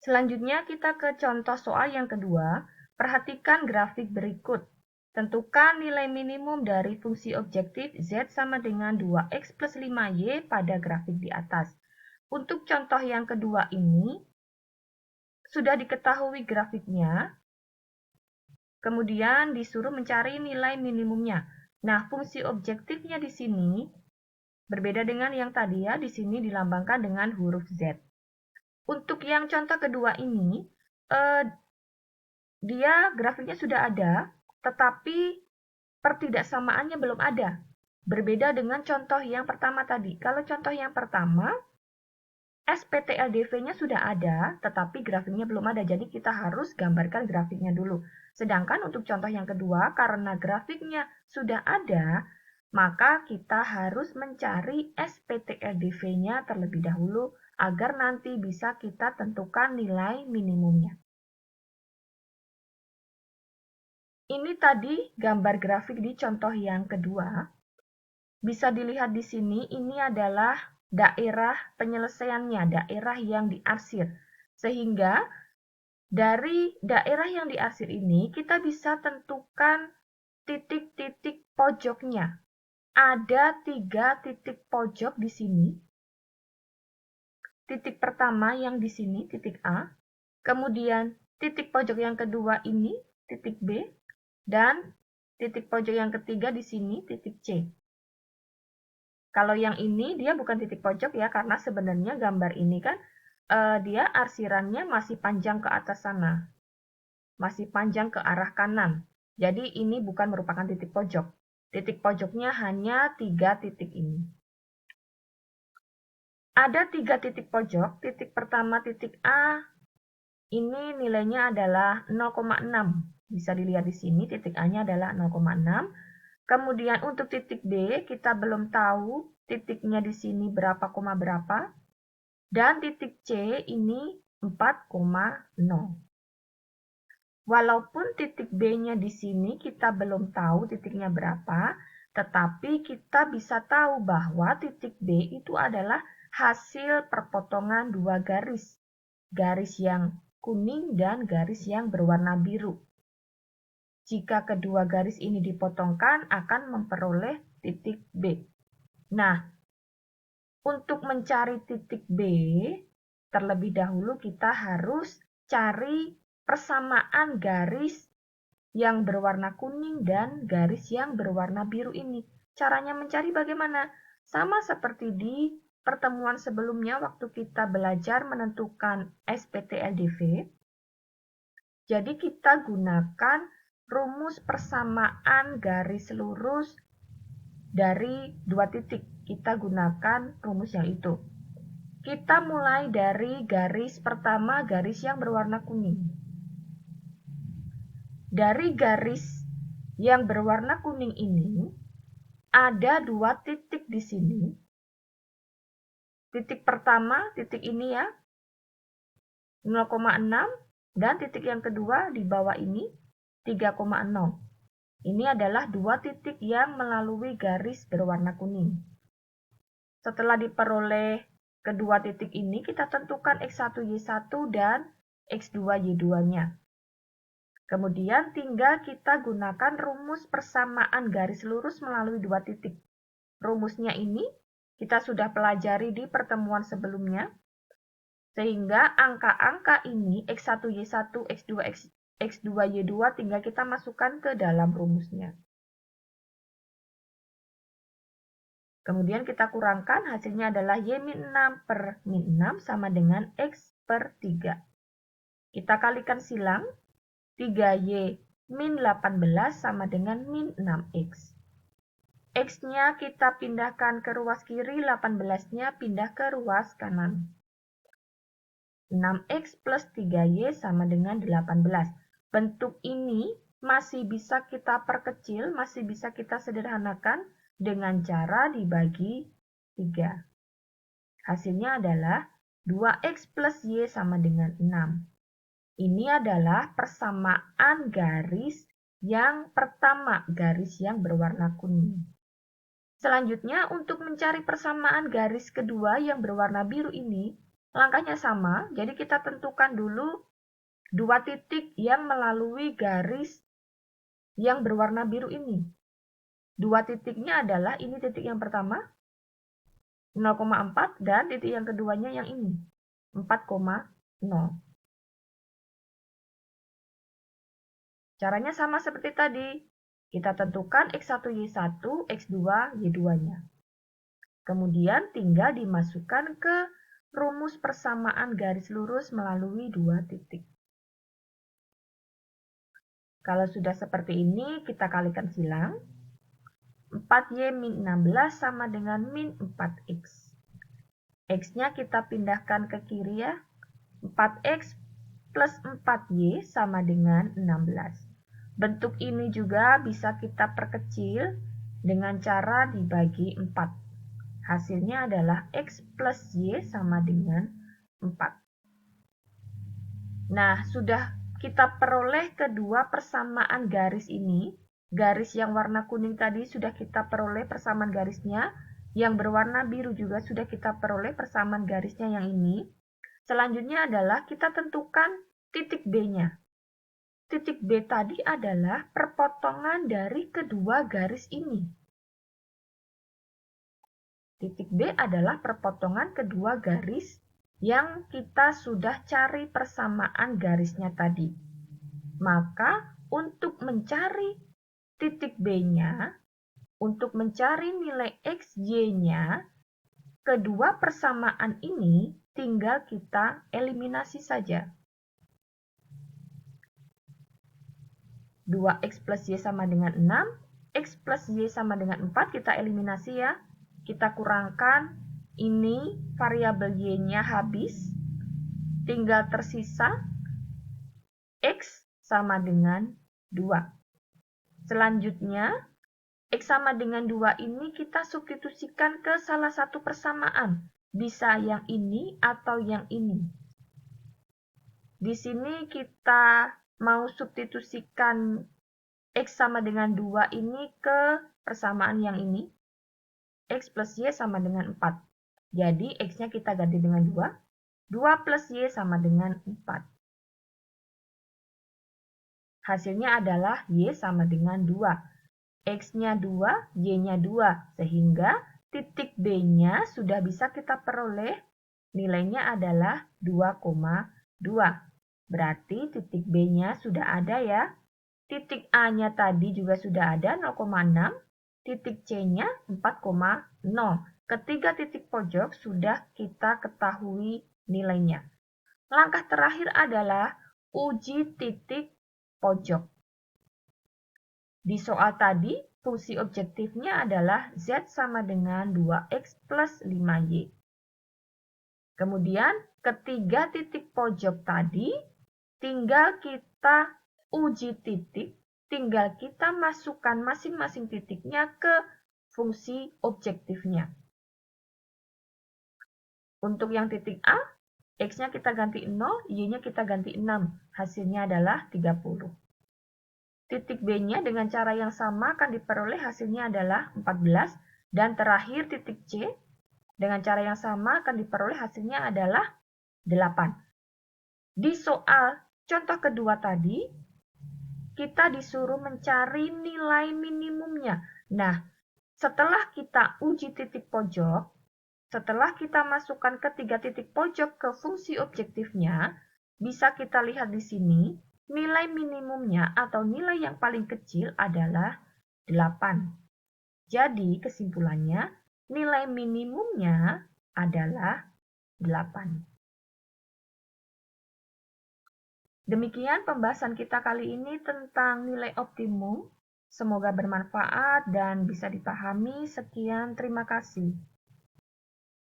Selanjutnya kita ke contoh soal yang kedua. Perhatikan grafik berikut. Tentukan nilai minimum dari fungsi objektif Z sama dengan 2X plus 5Y pada grafik di atas. Untuk contoh yang kedua ini, sudah diketahui grafiknya, kemudian disuruh mencari nilai minimumnya. Nah, fungsi objektifnya di sini berbeda dengan yang tadi ya, di sini dilambangkan dengan huruf Z. Untuk yang contoh kedua ini, dia grafiknya sudah ada, tetapi pertidaksamaannya belum ada. Berbeda dengan contoh yang pertama tadi. Kalau contoh yang pertama, SPTLDV-nya sudah ada, tetapi grafiknya belum ada. Jadi kita harus gambarkan grafiknya dulu. Sedangkan untuk contoh yang kedua, karena grafiknya sudah ada, maka kita harus mencari SPTLDV-nya terlebih dahulu agar nanti bisa kita tentukan nilai minimumnya. Ini tadi gambar grafik di contoh yang kedua. Bisa dilihat di sini, ini adalah daerah penyelesaiannya, daerah yang diarsir. Sehingga dari daerah yang diarsir ini, kita bisa tentukan titik-titik pojoknya. Ada 3 titik pojok di sini. Titik pertama yang di sini, titik A. Kemudian titik pojok yang kedua ini, titik B. Dan titik pojok yang ketiga di sini, titik C. Kalau yang ini dia bukan titik pojok ya, karena sebenarnya gambar ini kan dia arsirannya masih panjang ke atas sana. Masih panjang ke arah kanan. Jadi ini bukan merupakan titik pojok. Titik pojoknya hanya 3 titik ini. Ada 3 titik pojok. Titik pertama titik A, ini nilainya adalah 0,6. Bisa dilihat di sini, titik A-nya adalah 0,6. Kemudian untuk titik B, kita belum tahu titiknya di sini berapa koma berapa. Dan titik C ini 4,0. Walaupun titik B-nya di sini kita belum tahu titiknya berapa, tetapi kita bisa tahu bahwa titik B itu adalah hasil perpotongan 2 garis. Garis yang kuning dan garis yang berwarna biru. Jika kedua garis ini dipotongkan akan memperoleh titik B. Nah, untuk mencari titik B, terlebih dahulu kita harus cari persamaan garis yang berwarna kuning dan garis yang berwarna biru ini. Caranya mencari bagaimana? Sama seperti di pertemuan sebelumnya waktu kita belajar menentukan SPTLDV. Jadi kita gunakan rumus persamaan garis lurus dari 2 titik. Kita gunakan rumus yang itu. Kita mulai dari garis pertama, garis yang berwarna kuning. Dari garis yang berwarna kuning ini, ada 2 titik di sini. Titik pertama, titik ini ya, 0,6. Dan titik yang kedua di bawah ini, 3,0. Ini adalah 2 titik yang melalui garis berwarna kuning. Setelah diperoleh kedua titik ini, kita tentukan X1Y1 dan X2Y2-nya. Kemudian tinggal kita gunakan rumus persamaan garis lurus melalui 2 titik. Rumusnya ini kita sudah pelajari di pertemuan sebelumnya. Sehingga angka-angka ini X1Y1, X2Y2 tinggal kita masukkan ke dalam rumusnya. Kemudian kita kurangkan, hasilnya adalah Y-6 per min 6 sama dengan X per 3. Kita kalikan silang, 3Y min 18 sama dengan min 6X. X-nya kita pindahkan ke ruas kiri, 18-nya pindah ke ruas kanan. 6X plus 3Y sama dengan 18. Bentuk ini masih bisa kita perkecil, masih bisa kita sederhanakan dengan cara dibagi 3. Hasilnya adalah 2X plus Y sama dengan 6. Ini adalah persamaan garis yang pertama, garis yang berwarna kuning. Selanjutnya, untuk mencari persamaan garis kedua yang berwarna biru ini, Langkahnya sama, jadi kita tentukan dulu dua titik yang melalui garis yang berwarna biru ini. Dua titiknya adalah ini titik yang pertama, 0,4, dan titik yang keduanya yang ini, 4,0. Caranya sama seperti tadi. Kita tentukan X1, Y1, X2, Y2-nya. Kemudian tinggal dimasukkan ke rumus persamaan garis lurus melalui dua titik. Kalau sudah seperti ini, kita kalikan silang. 4Y min 16 sama dengan min 4X. X-nya kita pindahkan ke kiri ya. 4X plus 4Y sama dengan 16. Bentuk ini juga bisa kita perkecil dengan cara dibagi 4. Hasilnya adalah X plus Y sama dengan 4. Nah, sudah kita peroleh kedua persamaan garis ini. Garis yang warna kuning tadi sudah kita peroleh persamaan garisnya. Yang berwarna biru juga sudah kita peroleh persamaan garisnya yang ini. Selanjutnya adalah kita tentukan titik B-nya. Titik B tadi adalah perpotongan dari kedua garis ini. Titik B adalah perpotongan kedua garis yang kita sudah cari persamaan garisnya tadi. Maka untuk mencari titik B-nya, untuk mencari nilai X, Y-nya, kedua persamaan ini tinggal kita eliminasi saja. 2X plus Y sama dengan 6, X plus Y sama dengan 4, kita eliminasi ya. Kita kurangkan, ini variabel Y-nya habis, tinggal tersisa X sama dengan 2. Selanjutnya, X sama dengan 2 ini kita substitusikan ke salah satu persamaan. Bisa yang ini atau yang ini. Di sini kita mau substitusikan X sama dengan 2 ini ke persamaan yang ini. X plus Y sama dengan 4. Jadi X-nya kita ganti dengan 2. 2 plus Y sama dengan 4. Hasilnya adalah Y sama dengan 2. X-nya 2, Y-nya 2. Sehingga titik B-nya sudah bisa kita peroleh. Nilainya adalah 2,2. Berarti titik B-nya sudah ada ya. Titik A-nya tadi juga sudah ada 0,6. Titik C-nya 4,0. Ketiga titik pojok sudah kita ketahui nilainya. Langkah terakhir adalah uji titik pojok. Di soal tadi, fungsi objektifnya adalah Z sama dengan 2X plus 5Y. Kemudian, ketiga titik pojok tadi, tinggal kita uji titik, tinggal kita masukkan masing-masing titiknya ke fungsi objektifnya. Untuk yang titik A, X-nya kita ganti 0, Y-nya kita ganti 6. Hasilnya adalah 30. Titik B-nya dengan cara yang sama akan diperoleh hasilnya adalah 14. Dan terakhir titik C, dengan cara yang sama akan diperoleh hasilnya adalah 8. Di soal contoh kedua tadi, kita disuruh mencari nilai minimumnya. Nah, setelah kita uji titik pojok, setelah kita masukkan ketiga titik pojok ke fungsi objektifnya, bisa kita lihat di sini, nilai minimumnya atau nilai yang paling kecil adalah 8. Jadi, kesimpulannya, nilai minimumnya adalah 8. Demikian pembahasan kita kali ini tentang nilai optimum. Semoga bermanfaat dan bisa dipahami. Sekian, terima kasih.